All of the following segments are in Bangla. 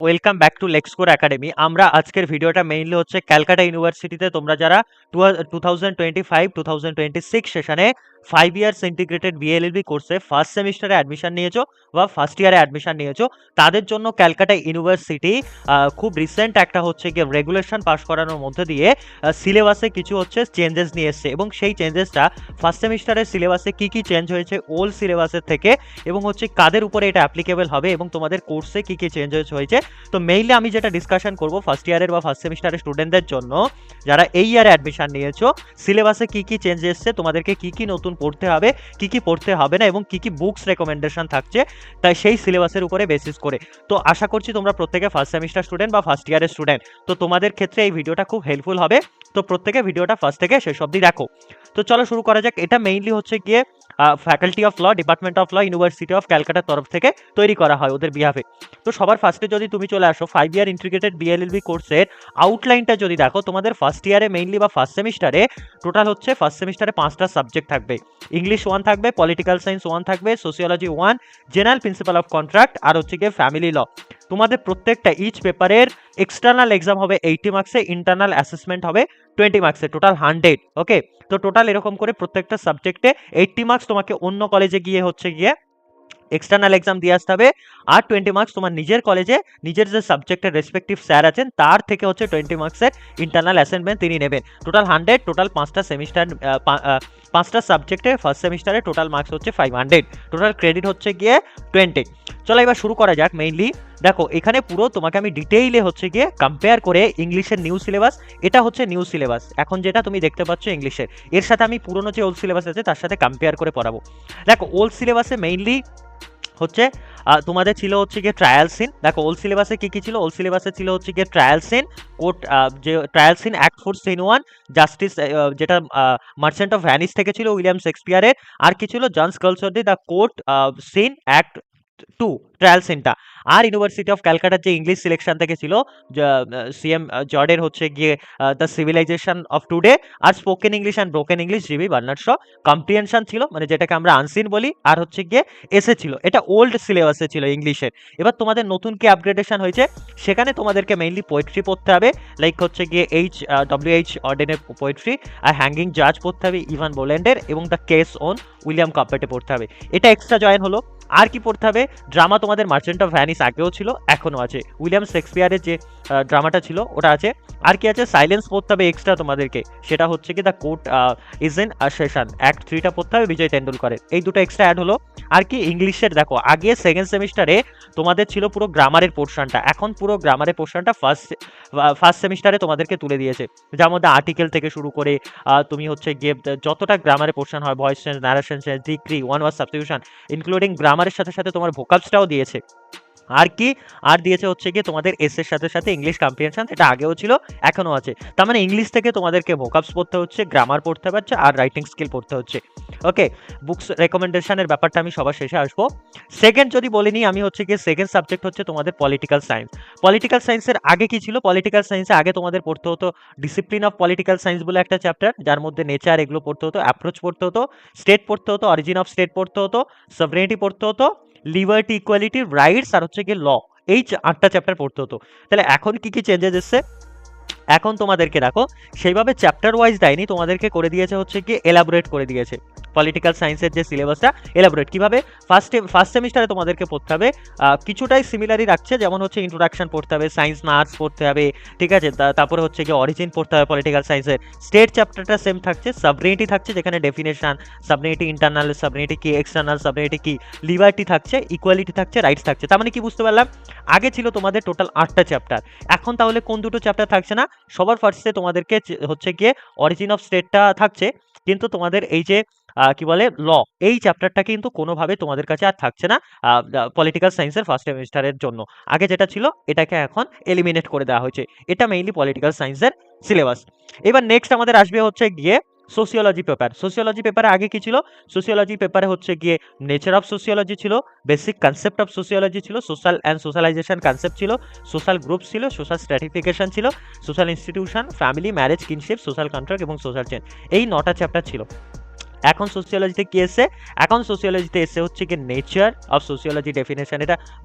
Welcome back to Lexcore academy. আমরা আজকের ভিডিওটা মেইনলি হচ্ছে ক্যালকাটা ইউনিভার্সিটিতে তোমরা যারা 2025-2026 সেশনে 5 ইয়ার্স ইন্টিগ্রেটেড বিএলএলবি কোর্সে ফার্স্ট সেমিস্টারে অ্যাডমিশন নিয়েছো বা ফার্স্ট ইয়ারে অ্যাডমিশন নিয়েছো, তাদের জন্য ক্যালকাটা ইউনিভার্সিটি খুব রিসেন্ট একটা হচ্ছে গিয়ে রেগুলেশন পাস করানোর মধ্যে দিয়ে সিলেবাসে কিছু হচ্ছে চেঞ্জেস নিয়ে এসছে, এবং সেই চেঞ্জেসটা ফার্স্ট সেমিস্টারের সিলেবাসে কী কী চেঞ্জ হয়েছে ওল্ড সিলেবাসের থেকে, এবং হচ্ছে কাদের উপরে এটা অ্যাপ্লিকেবল হবে, এবং তোমাদের কোর্সে কী কী চেঞ্জেস হয়েছে। তো মেইনলি আমি যেটা ডিসকাশন করব ফার্স্ট ইয়ারের বা ফার্স্ট সেমিস্টারের স্টুডেন্টদের জন্য যারা এই ইয়ারে অ্যাডমিশন নিয়েছো, সিলেবাসে কি কি চেঞ্জ এসছে, তোমাদেরকে কি কি নতুন পড়তে হবে, কি কি পড়তে হবে না, এবং কি কি বুকস রেকমেন্ডেশন থাকছে, তাই সেই সিলেবাসের উপরে বেসিস করে। তো আশা করছি তোমরা প্রত্যেকে ফার্স্ট সেমিস্টার স্টুডেন্ট বা ফার্স্ট ইয়ারের স্টুডেন্ট, তো তোমাদের ক্ষেত্রে এই ভিডিওটা খুব হেল্পফুল হবে। তো প্রত্যেকে ভিডিওটা ফার্স্ট থেকে শেষ অবধি দেখো। তো চলো শুরু করা যাক। এটা মেইনলি হচ্ছে গিয়ে faculty of law, department of law, university of ক্যালকাটার তরফ থেকে তৈরি করা হয় ওদের বিহাফে। তো সবার ফার্স্টে যদি তুমি চলে আসো 5 ইয়ার ইন্টিগ্রেটেড বিএলএলবি কোর্সের আউটলাইনটা যদি দেখো, তোমাদের ফার্স্ট ইয়ারে মেইনলি বা ফার্স্ট সেমিস্টারে টোটাল হচ্ছে ফার্স্ট সেমিস্টারে 5টা সাবজেক্ট থাকবে। ইংলিশ 1 থাকবে, পলিটিক্যাল সায়েন্স 1 থাকবে, sociology 1, general principal of contract, আর হচ্ছে গিয়ে ফ্যামিলি ল। তোমাদের প্রত্যেকটা ইচ পেপারের এক্সটার্নাল এক্সাম হবে 80 মার্কসে, ইন্টারনাল অ্যাসেসমেন্ট হবে 20 মার্কসে, টোটাল 100। ওকে, তো টোটাল এরকম করে প্রত্যেকটা সাবজেক্টে 80 মার্কস তোমাকে অন্য কলেজে গিয়ে হচ্ছে গিয়ে এক্সটার্নাল এক্সাম দিয়ে আসতে হবে, আর 20 মার্কস তোমার নিজের কলেজে নিজের যে সাবজেক্টের রেসপেক্টিভ স্যার আছেন তার থেকে হচ্ছে 20 মার্কসের ইন্টারনাল অ্যাসাইনমেন্ট তিনি নেবেন। টোটাল 100, টোটাল 5টা সেমিস্টার, 5টা সাবজেক্টে ফার্স্ট সেমিস্টারে টোটাল মার্কস হচ্ছে 500, টোটাল ক্রেডিট হচ্ছে গিয়ে 20। চলো এবার শুরু করা যাক। মেইনলি দেখো এখানে পুরো তোমাকে আমি ডিটেইলে হচ্ছে গিয়ে কম্পেয়ার করে ইংলিশের নিউ সিলেবাস, এটা হচ্ছে নিউ সিলেবাস এখন যেটা তুমি দেখতে পাচ্ছ ইংলিশের, এর সাথে আমি পুরনো যে ওল্ড সিলেবাস আছে তার সাথে কম্পেয়ার করে পড়াবো। দেখো ওল্ড সিলেবাসে মেইনলি হচ্ছে তোমাদের ছিল হচ্ছে গিয়ে ট্রায়াল সিন। দেখো ওল্ড সিলেবাসে কি কি ছিল, ওল্ড সিলেবাসে ছিল হচ্ছে গিয়ে ট্রায়াল সিন, কোর্ট, যে trial scene act 4 scene 1, justice, যেটা মার্চেন্ট অফ ভ্যানিস থেকে ছিল উইলিয়াম শেক্সপিয়ারের, আর কি ছিল John's Galsworthy the court scene act 2 trial সিনটা। আর ইউনিভার্সিটি অফ ক্যালকাটার যে ইংলিশ সিলেকশন থেকে ছিল সিএম জর্ডের হচ্ছে গিয়ে দ্য সিভিলাইজেশন অফ টুডে, আর spoken English and broken English G B Bernard Shaw, comprehension ছিল মানে যেটাকে আমরা আনসিন বলি, আর হচ্ছে গিয়ে এসে ছিল। এটা ওল্ড সিলেবাসে ছিল ইংলিশের। এবার তোমাদের নতুন কি আপগ্রেডেশন হয়েছে, সেখানে তোমাদেরকে মেইনলি পোয়েট্রি পড়তে হবে, লাইক হচ্ছে গিয়ে WH অর্ডেনের পোয়েট্রি, আর হ্যাঙ্গিং জাজ পড়তে হবে ইভান বোল্যান্ডের, এবং দ্য কেস অন উইলিয়াম কাপেটে পড়তে হবে। এটা এক্সট্রা জয়েন হলো। আর কি পড়তে হবে, ড্রামা তোমাদের মার্চেন্ট অফ ভ্যানিস আগেও ছিল এখনও আছে, উইলিয়াম শেক্সপিয়ারের যে ড্রামাটা ছিল ওটা আছে। আর কি আছে, সাইলেন্স পড়তে হবে এক্সট্রা তোমাদেরকে, সেটা হচ্ছে কি the court is in session act 3টা পড়তে হবে বিজয় তেন্ডুলকরের। এই দুটো এক্সট্রা অ্যাড হলো। আর কি ইংলিশের দেখো আগে সেকেন্ড সেমিস্টারে তোমাদের ছিল পুরো গ্রামারের পোর্শনটা, এখন পুরো গ্রামারের পোর্শনটা ফার্স্ট সেমিস্টারে তোমাদেরকে তুলে দিয়েছে, যার মধ্যে আর্টিকেল থেকে শুরু করে তুমি হচ্ছে গিয়ে যতটা গ্রামারের পোর্শন হয়, voice change, narration change, degree, one word substitution, including গ্রামারের সাথে সাথে তোমার ভোকাবসটাও দিয়েছে। আর কি আর দিয়েছে হচ্ছে গিয়ে তোমাদের এসের সাথে সাথে ইংলিশ কম্প্রিহেনশন, এটা আগেও ছিল এখনও আছে। তার মানে ইংলিশ থেকে তোমাদেরকে ভোকাবস পড়তে হচ্ছে, গ্রামার পড়তে পারছে, আর রাইটিং স্কিল পড়তে হচ্ছে। ওকে, বুকস রেকমেন্ডেশনের ব্যাপারটা আমি সবার শেষে আসবো। সেকেন্ড যদি বলিনি আমি হচ্ছে গিয়ে সেকেন্ড সাবজেক্ট হচ্ছে তোমাদের পলিটিক্যাল সায়েন্স। পলিটিক্যাল সায়েন্সের আগে কি ছিল, পলিটিক্যাল সায়েন্সে আগে তোমাদের পড়তে হতো ডিসিপ্লিন অফ পলিটিক্যাল সায়েন্স বলে একটা চ্যাপ্টার, যার মধ্যে নেচার এগুলো পড়তে হতো, অ্যাপ্রোচ পড়তে হতো, স্টেট পড়তে হতো, অরিজিন অফ স্টেট পড়তে হতো, সভরেনিটি পড়তে হতো, লিবার্টি, ইকুয়ালিটি, রাইটস, আর হচ্ছে গিয়ে ল। এই 8টা চ্যাপ্টার পড়তে হতো। তাহলে এখন কি কি চেঞ্জেস এসছে, এখন তোমাদেরকে দেখো সেইভাবে চ্যাপ্টার ওয়াইজ দেয়নি, তোমাদেরকে করে দিয়েছে হচ্ছে কি এলাবোরেট করে দিয়েছে পলিটিক্যাল সায়েন্সের যে সিলেবাসটা। এলাবোরেট কীভাবে, ফার্স্ট সেমিস্টারে তোমাদেরকে পড়তে হবে কিছুটাই সিমিলারই রাখছে, যেমন হচ্ছে ইন্ট্রোডাকশন পড়তে হবে, সায়েন্স না আর্টস পড়তে হবে, ঠিক আছে, তারপরে হচ্ছে গিয়ে অরিজিন পড়তে হবে পলিটিক্যাল সায়েন্সের। স্টেট চ্যাপ্টারটা সেম থাকছে, সাবরিনিটি থাকছে যেখানে ডেফিনেশন, সাবরিনিটি ইন্টারনাল, সাবরিনিটি কি, এক্সটার্নাল সাবরিনিটি কি, লিবার্টি থাকছে, ইকুয়ালিটি থাকছে, রাইটস থাকছে। তার মানে কি বুঝতে পারলাম, আগে ছিল তোমাদের টোটাল 8টা চ্যাপ্টার, এখন তাহলে কোন দুটো চ্যাপ্টার থাকছে না, সবার ফার্স্টে তোমাদেরকে হচ্ছে গিয়ে অরিজিন অফ স্টেটটা থাকছে, কিন্তু তোমাদের এই যে কি বলে ল, এই চ্যাপ্টারটা কিন্তু কোনোভাবে তোমাদের কাছে আর থাকছে না পলিটিক্যাল সায়েন্সের ফার্স্ট সেমিস্টারের জন্য। আগে যেটা ছিল এটাকে এখন এলিমিনেট করে দেওয়া হয়েছে। এটা মেইনলি পলিটিক্যাল সায়েন্সের সিলেবাস। এবার নেক্সট আমাদের আসবে হচ্ছে গিয়ে সোসিওলজি পেপার। সোসিওলজি পেপারে আগে কি ছিল, সোসিওলজি পেপারে হচ্ছে গিয়ে নেচার অফ সোসিওলজি ছিল, বেসিক কনসেপ্ট অফ সোসিওলজি ছিল, সোশ্যাল অ্যান্ড সোশ্যালাইজেশন কনসেপ্ট ছিল, সোশ্যাল গ্রুপ ছিল, সোশ্যাল স্ট্র্যাটিফিকেশন ছিল, social institution, family, marriage, kinship, social contract এবং সোশ্যাল চেঞ্জ। এই 9টা চ্যাপ্টার ছিল। এখন সোসিওলজিতে কি এসছে? এখন সোসিওলজিতে এসে হচ্ছে কি নেচার অফ সোসিওলজি ডেফিনেশন, এটা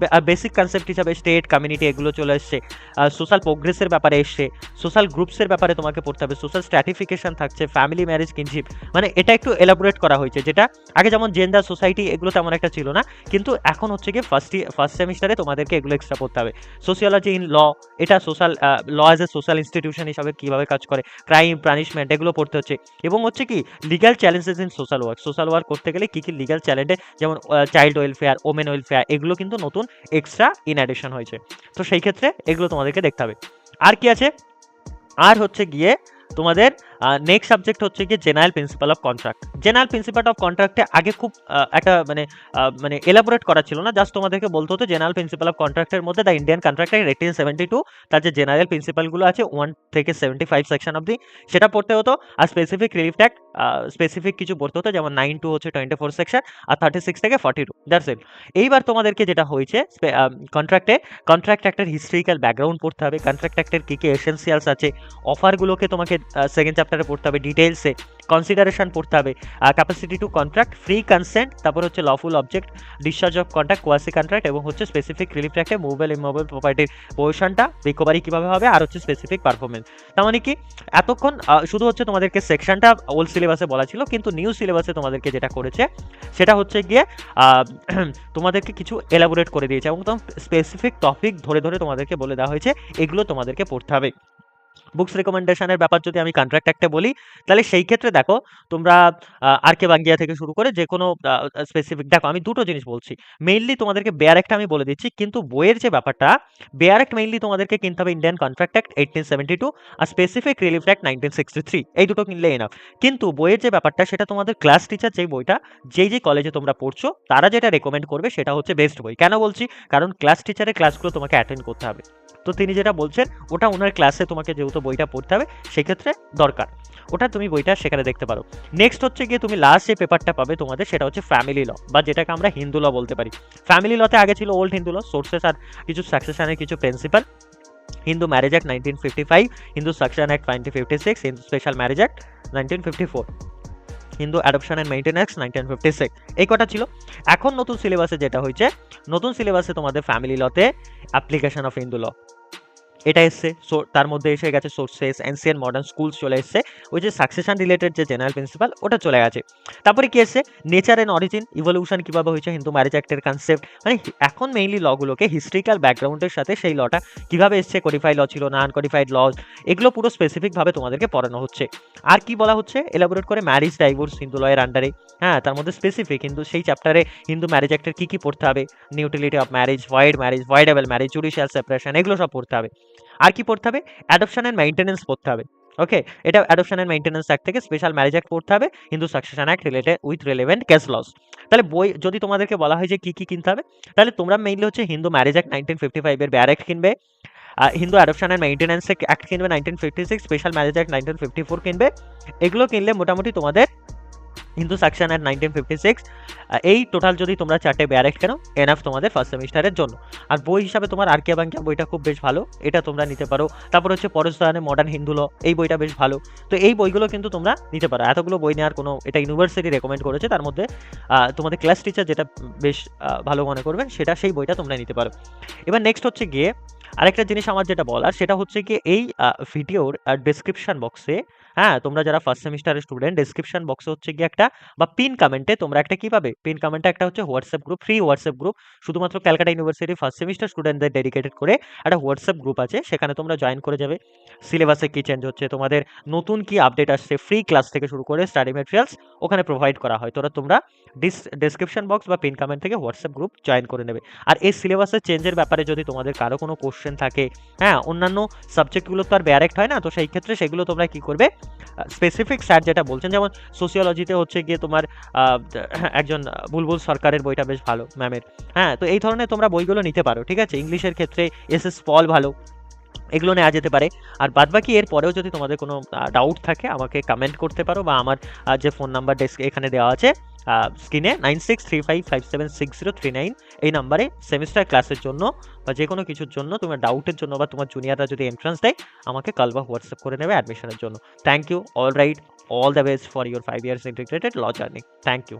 বেসিক কনসেপ্ট হিসাবে স্টেট, কমিউনিটি এগুলো চলে এসছে। সোশ্যাল প্রোগ্রেসের ব্যাপারে এসছে, সোশ্যাল গ্রুপসের ব্যাপারে তোমাকে পড়তে হবে, সোশ্যাল স্ট্র্যাটিফিকেশন থাকছে, ফ্যামিলি, ম্যারেজ, কিনশিপ, মানে এটা একটু এলাবোরেট করা হয়েছে, যেটা আগে যেমন জেন্ডার, সোসাইটি এগুলো তেমন একটা ছিল না, কিন্তু এখন হচ্ছে কি ফার্স্ট সেমিস্টারে তোমাদেরকে এগুলো এক্সট্রা পড়তে হবে। সোশিওলজি ইন ল, এটা social law as a social institution হিসাবে কীভাবে কাজ করে, ক্রাইম, পানিশমেন্ট এগুলো পড়তে হচ্ছে। এবং হচ্ছে কি legal challenges in social work করতে গেলে কী কী লিগ্যাল চ্যালেঞ্জে, যেমন চাইল্ড ওয়েলফেয়ার, ওমেন ওয়েলফেয়ার, এগুলো কিন্তু নতুন এক্সট্রা ইন অ্যাডিশন হয়েছে। তো সেই ক্ষেত্রে এগুলো তোমাদেরকে দেখতে হবে। আর কি আছে? আর হচ্ছে গিয়ে তোমাদের নেক্সট সাবজেক্ট হচ্ছে গিয়ে জেনারেল প্রিন্সিপাল অফ কন্ট্রাক্ট। জেনারেল প্রিন্সিপাল অফ কন্ট্রাক্টে আগে খুব একটা মানে এলাবোরেট করা ছিল না, জাস্ট তোমাদেরকে বলতে হতো জেনারেল প্রিন্সিপাল অফ কন্ট্রাক্টের মধ্যে দ্য ইন্ডিয়ান কন্ট্রাক্ট অ্যাক্ট 1872, তার যে জেনারেল প্রিন্সিপালগুলো আছে 1 থেকে 75 সেকশন অবধি, সেটা পড়তে হতো। আর স্পেসিফিক রিলিফ অ্যাক্ট স্পেসিফিক কিছু পড়তে হতো, যেমন 9 টু হচ্ছে 24 সেকশন, আর 36 থেকে 42, দ্যাটস ইট। এইবার তোমাদেরকে যেটা হয়েছে কন্ট্রাক্ট অ্যাক্টের হিস্ট্রিক্যাল ব্যাকগ্রাউন্ড পড়তে হবে, কন্ট্রাক্ট অ্যাক্টের কী কী এসেন্সিয়ালস আছে, অফারগুলোকে তোমাকে সেকেন্ড চ্যাপ্টারে পড়তে হবে ডিটেলসে, কনসিডারেশন পড়তে হবে, capacity to contract, free consent, তারপর হচ্ছে lawful object, discharge of contract, quasi contract, এবং হচ্ছে স্পেসিফিক রিলিফ অ্যাক্টে মুভেবল ইমুভেবল প্রপার্টির পজিশনটা রিকভারি কীভাবে হবে, আর হচ্ছে স্পেসিফিক পারফরমেন্স। তার মানে কি এতক্ষণ শুধু হচ্ছে তোমাদেরকে সেকশনটা ওল্ড সিলেবাসে বলা ছিল, কিন্তু নিউ সিলেবাসে তোমাদেরকে যেটা করেছে সেটা হচ্ছে গিয়ে তোমাদেরকে কিছু এলাবোরেট করে দিয়েছে, এবং স্পেসিফিক টপিক ধরে ধরে তোমাদেরকে বলে দেওয়া হয়েছে এগুলো তোমাদেরকে পড়তে হবে। বুকস রেকমেন্ডেশনের ব্যাপার যদি আমি কন্ট্রাক্ট অ্যাক্টে বলি, তাহলে সেই ক্ষেত্রে দেখো তোমরা আর কে বাঙ্গিয়া থেকে শুরু করে যে কোনো স্পেসিফিক, দেখো আমি দুটো জিনিস বলছি, মেইনলি তোমাদেরকে বেয়ার অ্যাক্ট আমি বলে দিচ্ছি, কিন্তু বইয়ের যে ব্যাপারটা, বেয়ার অ্যাক্ট মেইনলি তোমাদেরকে কিনতে হবে ইন্ডিয়ান কন্ট্রাক্ট অ্যাক্ট 1872 আর স্পেসিফিক রিলিফ অ্যাক্ট 1963, এই দুটো কিনলে এনাফ। কিন্তু বইয়ের যে ব্যাপারটা সেটা তোমাদের ক্লাস টিচার যেই বইটা যেই কলেজে তোমরা পড়ছো তারা যেটা রেকমেন্ড করবে সেটা হচ্ছে বেস্ট বই। কেন বলছি? কারণ ক্লাস টিচারের ক্লাসগুলো তোমাকে অ্যাটেন্ড করতে হবে, তো তিনি যেটা বলছেন ওটা ওনার ক্লাসে তোমাকে যেহেতু বইটা পড়তে হবে সেক্ষেত্রে দরকার, ওটা তুমি বইটা সেখানে দেখতে পারো। নেক্সট হচ্ছে গিয়ে তুমি লাস্ট যে পেপারটা পাবে তোমাদের সেটা হচ্ছে ফ্যামিলি ল, বা যেটাকে আমরা হিন্দু ল বলতে পারি। ফ্যামিলি লতে আগে ছিল ওল্ড হিন্দু ল, সোর্সেস আর কিছু সাকসেশনের কিছু principle, Hindu marriage act 1955, Hindu succession act 1956, Hindu special marriage act 1954, Hindu adoption and maintenance 1956, এই কটা ছিল। এখন নতুন সিলেবাসে যেটা হয়েছে, নতুন সিলেবাসে তোমাদের ফ্যামিলি লতে অ্যাপ্লিকেশন অফ হিন্দু ল এটা এসছে, তার মধ্যে এসে গেছে সোর্সেস, এনসিয়েন্ট মডার্ন স্কুলস চলে এসছে, ওই যে সাকসেশন রিলেটেড যে জেনারেল প্রিন্সিপাল ওটা চলে গেছে। তারপরে কি এসছে? নেচার অ্যান্ড অরিজিন, ইভলিউশন কীভাবে হয়েছে, হিন্দু ম্যারেজ অ্যাক্টের কনসেপ্ট, মানে এখন মেইনলি লগুলোকে হিস্ট্রিক্যাল ব্যাকগ্রাউন্ডের সাথে সেই লটা কীভাবে এসছে, কোডিফাইড ল ছিল না আনকোডিফাইড লজ, এগুলো পুরো স্পেসিফিকভাবে তোমাদেরকে পড়ানো হচ্ছে। আর কি বলা হচ্ছে এলাবোরেট করে, ম্যারেজ ডাইভোর্স হিন্দু লয়ের আন্ডারে, হ্যাঁ তার মধ্যে স্পেসিফিক কিন্তু সেই চ্যাপ্টারে হিন্দু ম্যারেজ অ্যাক্টের কী কী পড়তে হবে, nullity of marriage, voidable marriage, judicial separation, এগুলো সব পড়তে হবে। আর কি পড়তে হবে? অ্যাডপশন অ্যান্ড মেইনটেন্যান্স পড়তে হবে। ওকে, এটা অ্যাডপশন অ্যান্ড মেইনটেন্যান্স অ্যাক্ট থেকে স্পেশাল ম্যারেজ অ্যাক্ট পড়তে হবে, Hindu succession act related with relevant case laws. তাহলে বই যদি তোমাদেরকে বলা হয় যে কী কী কিনতে হবে, তাহলে তোমরা মেইনলি হচ্ছে হিন্দু ম্যারেজ অ্যাক্ট 1955 এর বেয়ার অ্যাক্ট কিনবে, Hindu adoption and maintenance act কিনবে 1956, স্পেশাল ম্যারেজ অ্যাক্ট 1954 কিনবে। এগুলো কিনলে মোটামুটি তোমাদের হিন্দু সাকসেশন অ্যাক্ট 1956, এই টোটাল যদি তোমরা 4টে বেয়ার অ্যাক্ট কেন এনাফ তোমাদের ফার্স্ট সেমিস্টারের জন্য। আর বই হিসাবে তোমার আর কে বাঙ্কিয়া বইটা খুব বেশ ভালো, এটা তোমরা নিতে পারো। তারপর হচ্ছে পরেশ দয়ানের মডার্ন হিন্দু ল, এই বইটা বেশ ভালো। তো এই বইগুলো কিন্তু তোমরা নিতে পারো, এতগুলো বই নেওয়ার কোনো, এটা ইউনিভার্সিটি রেকমেন্ড করেছে, তার মধ্যে তোমাদের ক্লাস টিচার যেটা বেশ ভালো মনে করবেন সেটা, সেই বইটা তোমরা নিতে পারো। এবার নেক্সট হচ্ছে গিয়ে আরেকটা জিনিস আমার যেটা বলার সেটা হচ্ছে গিয়ে এই ভিডিওর ডেসক্রিপশন বক্সে, হ্যাঁ তোমরা যারা ফার্স্ট সেমিস্টারের স্টুডেন্ট, ডেসক্রিপশন বক্সে হচ্ছে গিয়ে একটা, বা পিন কমেন্টে তোমরা একটা কি পাবে, পিন কমেন্টে একটা হচ্ছে WhatsApp group, free WhatsApp group, শুধুমাত্র ক্যালকাটা ইউনিভার্সিটি ফার্স্ট সেমিস্টার স্টুডেন্টদের ডেডিকেটেড করে একটা হোয়াটসঅ্যাপ গ্রুপ আছে, সেখানে তোমরা জয়েন করে যাবে। সিলেবাসে কী চেঞ্জ হচ্ছে, তোমাদের নতুন কি আপডেট আসছে, ফ্রি ক্লাস থেকে শুরু করে স্টাডি ম্যাটেরিয়ালস ওখানে প্রোভাইড করা হয়, তোমরা ডেসক্রিপশন বক্স বা পিন কমেন্ট থেকে হোয়াটসঅ্যাপ গ্রুপ জয়েন করে নেবে। আর এই সিলেবাসের চেঞ্জের ব্যাপারে যদি তোমাদের কারো কোনো কোশ্চেন থাকে, হ্যাঁ অন্যান্য সাবজেক্টগুলো তো আর ডাইরেক্ট হয় না, তো সেই ক্ষেত্রে সেগুলো তোমরা কি করবে, স্পেসিফিক স্যার যেটা বলছেন, যেমন সোশিওলজিতে হচ্ছে গিয়ে তোমার একজন বুলবুল সরকারের বইটা বেশ ভালো ম্যামের, হ্যাঁ তো এই ধরনের তোমরা বইগুলো নিতে পারো, ঠিক আছে। ইংলিশের ক্ষেত্রে এস পল ভালো, এগুলো নেওয়া যেতে পারে। আর বাদবাকি এর পরেও যদি তোমাদের কোনো ডাউট থাকে আমাকে কমেন্ট করতে পারো, বা আমার যে ফোন নাম্বার এখানে দেওয়া আছে স্ক্রিনে 9635576039, এই নাম্বারে সেমিস্টার ক্লাসের জন্য বা যে কোনো কিছুর জন্য, তোমার ডাউটের জন্য, বা তোমার জুনিয়ররা যদি এন্ট্রান্স দেয় আমাকে কল বা হোয়াটসঅ্যাপ করে নেবে অ্যাডমিশনের জন্য। Thank you, all right. All the best for your 5 years integrated law journey. Thank you.